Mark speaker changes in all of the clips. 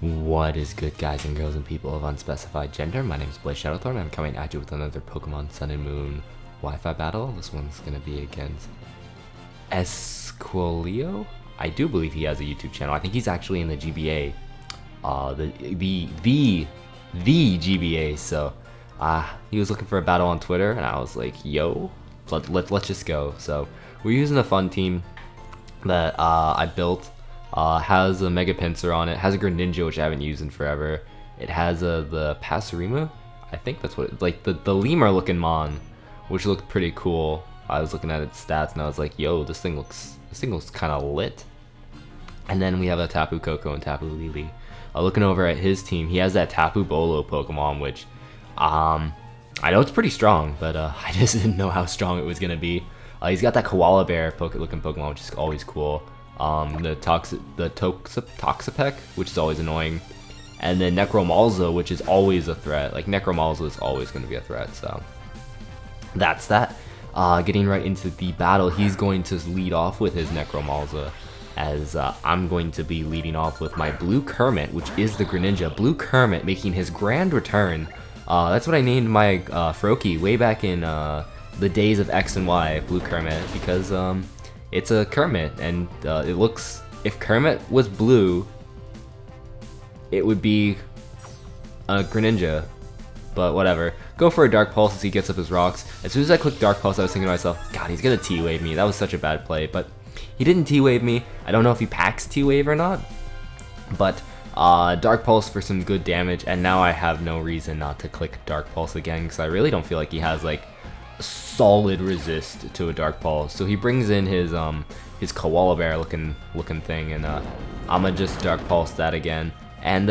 Speaker 1: What is good, guys and girls and people of unspecified gender? My name is Blaze Shadowthorn and I'm coming at you with another Pokemon Sun and Moon Wi-Fi battle. This one's gonna be against Esquilo. I do believe he has a YouTube channel. I think he's actually in the GBA, the GBA. So, he was looking for a battle on Twitter, and I was like, "Yo, let's just go." So we're using a fun team that I built. Has a Mega Pinsir on it, has a Greninja, which I haven't used in forever. It has the Passerima, I think that's what like the lemur looking Mon, which looked pretty cool. I was looking at its stats and I was like, yo, this thing looks kind of lit. And then we have a Tapu Koko and Tapu Lele. Looking over at his team, he has that Tapu Bolo Pokemon, which I know it's pretty strong, but I just didn't know how strong it was gonna be. He's got that Koala Bear looking Pokemon, which is always cool. The Toxapeck, which is always annoying, and then Necromalza, which is always a threat. Like, Necromalza is always going to be a threat, so that's that. Getting right into the battle, he's going to lead off with his Necromalza, as I'm going to be leading off with my Blue Kermit, which is the Greninja. Blue Kermit making his grand return. That's what I named my Froakie way back in the days of X and Y, Blue Kermit, because it's a Kermit, and it looks, if Kermit was blue, it would be a Greninja, but whatever. Go for a Dark Pulse as he gets up his rocks. As soon as I clicked Dark Pulse, I was thinking to myself, God, he's gonna T-Wave me. That was such a bad play, but he didn't T-Wave me. I don't know if he packs T-Wave or not, but Dark Pulse for some good damage, and now I have no reason not to click Dark Pulse again, because I really don't feel like he has, like, solid resist to a Dark Pulse. So he brings in his Koala Bear looking thing, and I'ma just Dark Pulse that again, and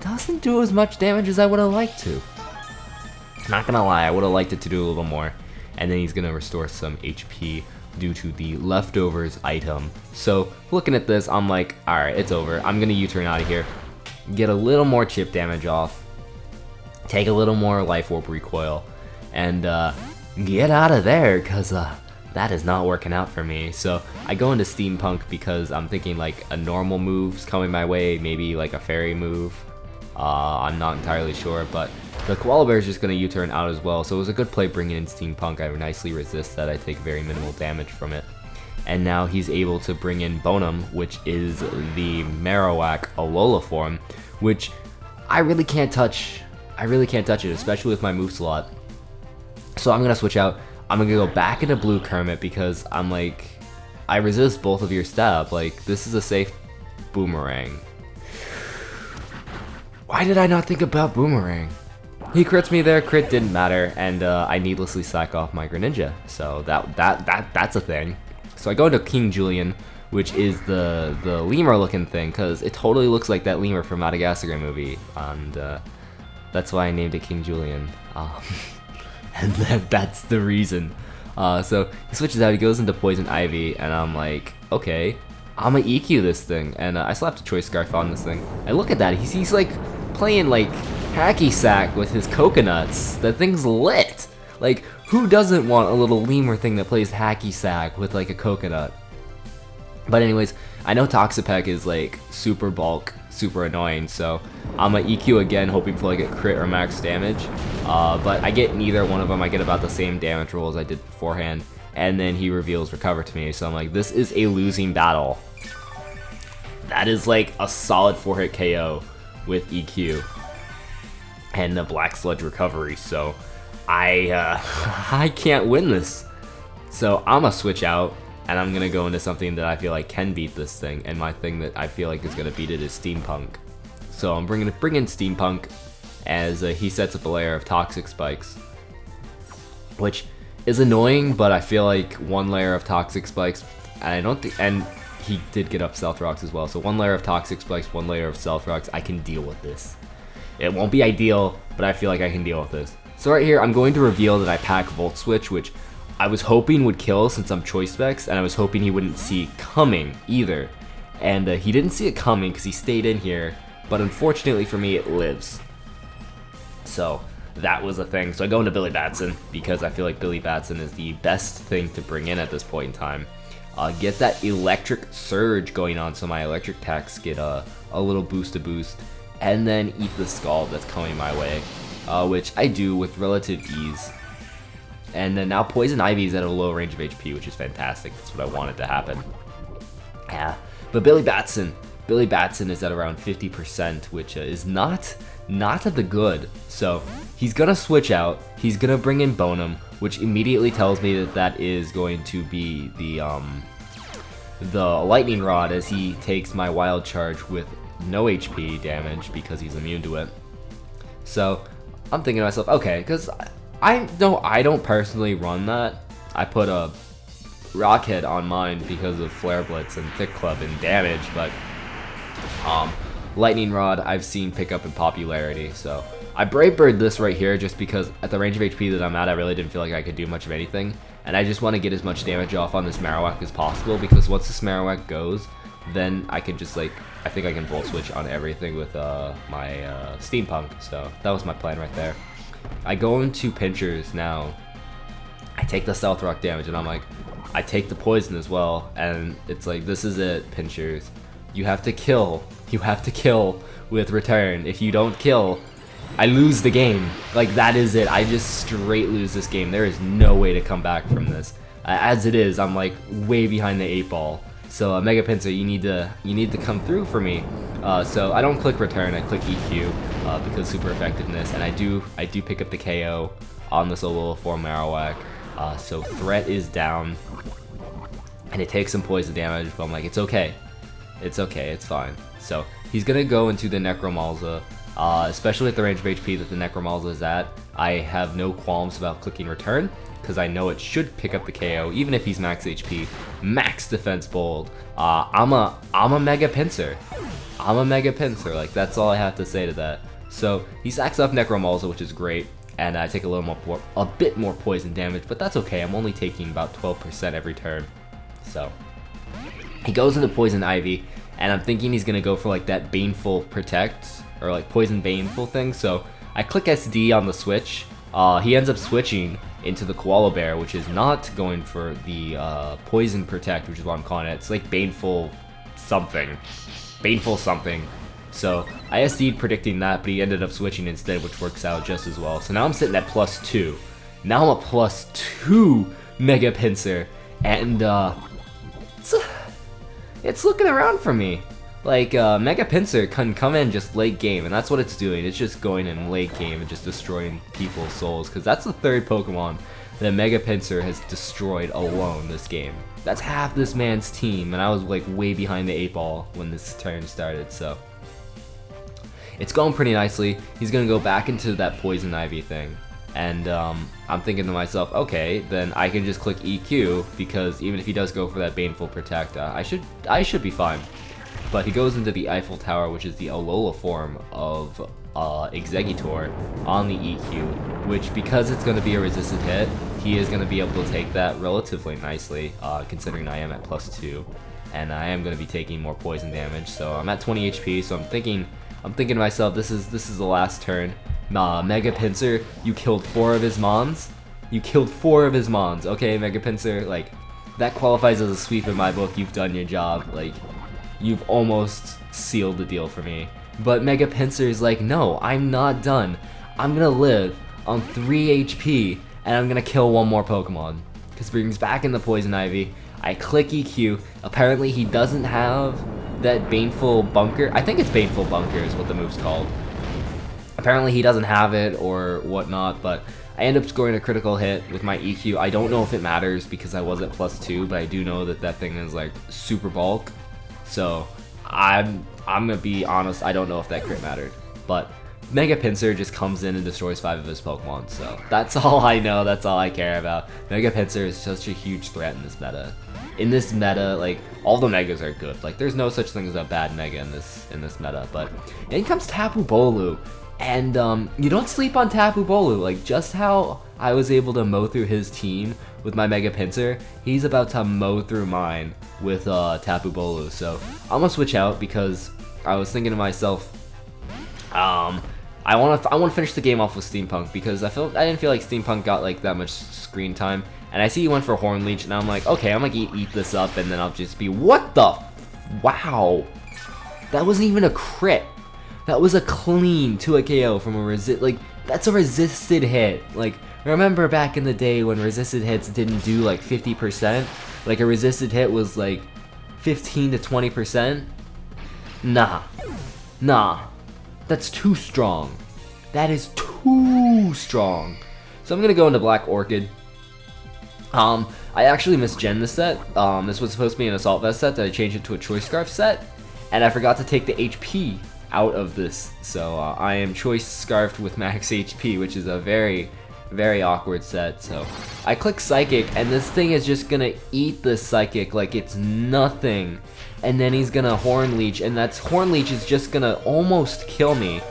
Speaker 1: doesn't do as much damage as I would have liked to. Not gonna lie, I would have liked it to do a little more. And then he's gonna restore some HP due to the leftovers item. So looking at this, I'm like, alright, it's over. I'm gonna U-turn out of here, get a little more chip damage off, take a little more Life Orb recoil, and get out of there, because that is not working out for me. So I go into Steampunk because I'm thinking like a normal move's coming my way, maybe like a fairy move. I'm not entirely sure, but the Koala Bear is just going to U-turn out as well, so it was a good play bringing in Steampunk. I nicely resist that, I take very minimal damage from it. And now he's able to bring in Bonum, which is the Marowak Alola form, which I really can't touch. I really can't touch it, especially with my move slot. So I'm going to switch out. I'm going to go back into Blue Kermit because I'm like, I resist both of your stab. Like, this is a safe Boomerang. Why did I not think about Boomerang? He crits me there, crit didn't matter, and I needlessly sack off my Greninja. So that's a thing. So I go into King Julian, which is the lemur looking thing, because it totally looks like that lemur from Madagascar movie, and that's why I named it King Julian. And that's the reason. So he switches out, he goes into Poison Ivy, and I'm like, okay, I'm gonna EQ this thing. And I slapped a Choice Scarf on this thing. And look at that, he's like playing like hacky sack with his coconuts. That thing's lit. Like, who doesn't want a little lemur thing that plays hacky sack with like a coconut? But anyways, I know Toxapeck is like super bulk, super annoying, so I'm gonna EQ again, hoping for like a crit or max damage. But I get neither one of them. I get about the same damage roll as I did beforehand, and then he reveals Recover to me. So I'm like, this is a losing battle. That is like a solid 4-hit KO with EQ and the Black Sludge recovery. So I can't win this. So I'm gonna switch out, and I'm gonna go into something that I feel like can beat this thing, and my thing that I feel like is gonna beat it is Steampunk. So I'm bring in Steampunk as he sets up a layer of Toxic Spikes, which is annoying, but I feel like one layer of Toxic Spikes, and I don't think, and he did get up Stealth Rocks as well, so one layer of Toxic Spikes, one layer of Stealth Rocks, I can deal with this. It won't be ideal, but I feel like I can deal with this. So right here, I'm going to reveal that I pack Volt Switch, which I was hoping would kill since I'm Choice Specs, and I was hoping he wouldn't see it coming either. And he didn't see it coming because he stayed in here, but unfortunately for me, it lives. So that was a thing. So I go into Billy Batson because I feel like Billy Batson is the best thing to bring in at this point in time. get that electric surge going on so my electric attacks get a little boost, and then eat the scald that's coming my way, which I do with relative ease. And then now Poison Ivy is at a low range of HP, which is fantastic. That's what I wanted to happen. Yeah, but Billy Batson is at around 50%, which is not of the good. So he's gonna switch out. He's gonna bring in Bonum, which immediately tells me that that is going to be the Lightning Rod, as he takes my Wild Charge with no HP damage because he's immune to it. So I'm thinking to myself, okay, because I don't personally run that. I put a Rockhead on mine because of Flare Blitz and Thick Club and damage, but Lightning Rod I've seen pick up in popularity, so I Brave Bird this right here just because at the range of HP that I'm at, I really didn't feel like I could do much of anything, and I just want to get as much damage off on this Marowak as possible, because once this Marowak goes, then I can just like, I think I can Volt Switch on everything with my Steampunk, so that was my plan right there. I go into Pinchers now. I take the Stealth Rock damage, and I'm like, I take the poison as well, and it's like, this is it, Pinchers. You have to kill. You have to kill with Return. If you don't kill, I lose the game. Like, that is it. I just straight lose this game. There is no way to come back from this. As it is, I'm like way behind the 8-ball. So Mega Pinsir, you need to come through for me. So I don't click Return, I click EQ because super effectiveness, and I do pick up the KO on this Alola form Marowak. So threat is down, and it takes some poison damage, but I'm like, it's okay, it's fine. So he's gonna go into the Necromalza, especially at the range of HP that the Necromalza is at. I have no qualms about clicking Return, because I know it should pick up the KO, even if he's max HP, max defense bold. I'm a Mega Pinsir. I'm a Mega Pinsir, like, that's all I have to say to that. So he sacks off Necromalza, which is great, and I take a bit more poison damage, but that's okay. I'm only taking about 12% every turn. So he goes into Poison Ivy, and I'm thinking he's gonna go for like that Baneful Protect, or like Poison Baneful thing. So I click SD on the switch. He ends up switching into the Koala Bear, which is not going for the Poison Protect, which is what I'm calling it. It's like Baneful something. Baneful something. So I SD'd predicting that, but he ended up switching instead, which works out just as well. So now I'm sitting at +2. Now I'm a +2 Mega Pinsir, and it's looking around for me. Like, Mega Pinsir can come in just late game, and that's what it's doing. It's just going in late game and just destroying people's souls, because that's the third Pokemon that Mega Pinsir has destroyed alone this game. That's half this man's team, and I was like way behind the 8-ball when this turn started, so it's going pretty nicely. He's gonna go back into that Poison Ivy thing, and I'm thinking to myself, okay, then I can just click EQ, because even if he does go for that Baneful Protect, I should be fine. But he goes into the Eiffel Tower, which is the Alola form of Exeggutor on the EQ, which, because it's going to be a resistant hit, he is going to be able to take that relatively nicely, considering I am at +2, and I am going to be taking more poison damage. So I'm at 20 HP, so I'm thinking to myself, this is the last turn. Mega Pinsir, you killed 4 of his Mons. You killed 4 of his Mons. Okay, Mega Pinsir, like, that qualifies as a sweep in my book. You've done your job. Like, you've almost sealed the deal for me. But Mega Pinsir is like, no, I'm not done. I'm gonna live on 3 HP, and I'm gonna kill one more Pokemon. Because brings back in the Poison Ivy. I click EQ. Apparently he doesn't have that Baneful Bunker. I think it's Baneful Bunker is what the move's called. Apparently he doesn't have it or whatnot, but I end up scoring a critical hit with my EQ. I don't know if it matters because I was at +2, but I do know that that thing is like super bulk. So I'm gonna be honest, I don't know if that crit mattered. But Mega Pinsir just comes in and destroys 5 of his Pokemon, so that's all I know, that's all I care about. Mega Pinsir is such a huge threat in this meta. In this meta, like, all the Megas are good. Like, there's no such thing as a bad Mega in this meta. But in comes Tapu Bolu, and you don't sleep on Tapu Bolu. Like, just how I was able to mow through his team with my Mega Pinsir, he's about to mow through mine with Tapu Bolu. So I'm gonna switch out because I was thinking to myself, I want to finish the game off with Steampunk because I didn't feel like Steampunk got like that much screen time, And I see he went for Horn Leech, and I'm like, okay, I'm gonna eat this up, and then I'll just be, what the? Wow. That wasn't even a crit. That was a clean 2-hit KO from a like, that's a resisted hit. Like, remember back in the day when resisted hits didn't do like 50%? Like, a resisted hit was like 15 to 20%? Nah. That's too strong. That is too strong. So I'm gonna go into Black Orchid. I actually misgen this set. This was supposed to be an Assault Vest set, that I changed it to a Choice Scarf set, and I forgot to take the HP out of this. So I am Choice Scarfed with max HP, which is a very, very awkward set. So I click Psychic, and this thing is just gonna eat the Psychic like it's nothing. And then he's gonna Horn Leech, and that's Horn Leech is just gonna almost kill me.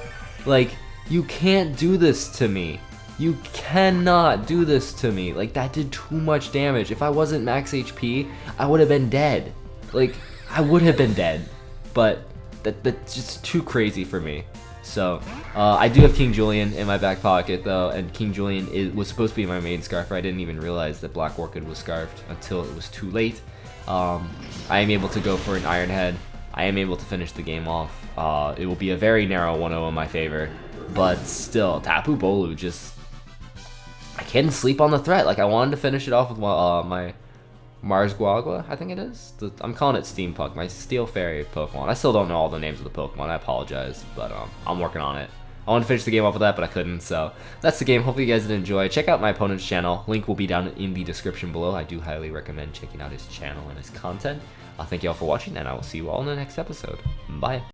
Speaker 1: Like, you can't do this to me. You cannot do this to me. Like, that did too much damage. If I wasn't max HP, I would have been dead. Like, I would have been dead. But that's just too crazy for me. So, I do have King Julian in my back pocket, though, and King Julian was supposed to be my main Scarfer. I didn't even realize that Black Orchid was Scarfed until it was too late. I am able to go for an Iron Head. I am able to finish the game off. It will be a very narrow 1-0 in my favor. But still, Tapu Bolu just... I can't sleep on the threat. Like, I wanted to finish it off with my Mars Guagua, I think it is. I'm calling it Steampunk, my Steel Fairy Pokemon. I still don't know all the names of the Pokemon. I apologize, but I'm working on it. I wanted to finish the game off with that, but I couldn't, so that's the game. Hopefully you guys did enjoy. Check out my opponent's channel. Link will be down in the description below. I do highly recommend checking out his channel and his content. Thank you all for watching, and I will see you all in the next episode. Bye.